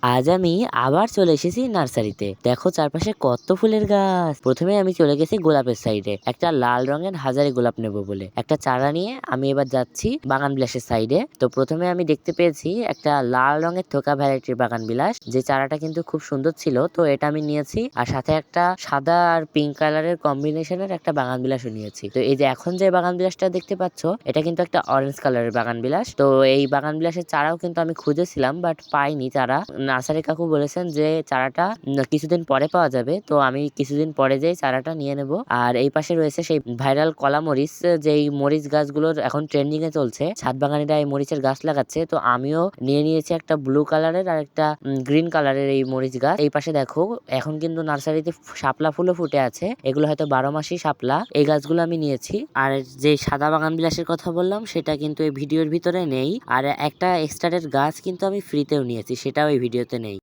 আজ আমি আবার চলে এসেছি নার্সারিতে। দেখো চারপাশে কত ফুলের গাছ। প্রথমে আমি চলে গেছি গোলাপের সাইডে, একটা লাল রঙের হাজারি গোলাপ নেব বলে একটা চারা নিয়ে আমি এবার যাচ্ছি বাগান বিলাসের সাইডে। তো প্রথমে আমি দেখতে পেয়েছি একটা লাল রঙের থোকা ভ্যারাইটির বাগান বিলাস, যে চারাটা কিন্তু খুব সুন্দর ছিল। তো এটা আমি নিয়েছি, আর সাথে একটা সাদা আর পিঙ্ক কালারের কম্বিনেশনের একটা বাগান বিলাসও নিয়েছি। তো এই যে এখন যে বাগান বিলাসটা দেখতে পাচ্ছ, এটা কিন্তু একটা অরেঞ্জ কালারের বাগান বিলাস। তো এই বাগান বিলাসের চারাও কিন্তু আমি খুঁজেছিলাম, বাট পাইনি চারা। নার্সারি কাকু বলেছেন যে চারাটা কিছুদিন পরে পাওয়া যাবে। তো আমি কিছুদিন পরে যেই চারাটা নিয়ে নেব। আর এই পাশে রয়েছে সেই ভাইরাল কলা মরিচ, যেই মরিচ গাছগুলোর এখন ট্রেন্ডিং এ চলছে। ছাদ বাগানিরা এই মরিচের গাছ লাগাচ্ছে, তো আমিও নিয়ে নিয়েছি একটা ব্লু কালারের আর একটা গ্রিন কালারের এই মরিচ গাছ। এই পাশে দেখো এখন কিন্তু নার্সারিতে শাপলা ফুলও ফুটে আছে, এগুলো হয়তো 12 মাসই শাপলা। এই গাছগুলো আমি নিয়েছি। আর যে সাদা বাগান বিলাসের কথা বললাম, সেটা কিন্তু এই ভিডিওর ভিতরে নেই। আর একটা এক্সট্রারের গাছ কিন্তু আমি ফ্রিতেও নিয়েছি, সেটাও এই ভিডিওতে নেই।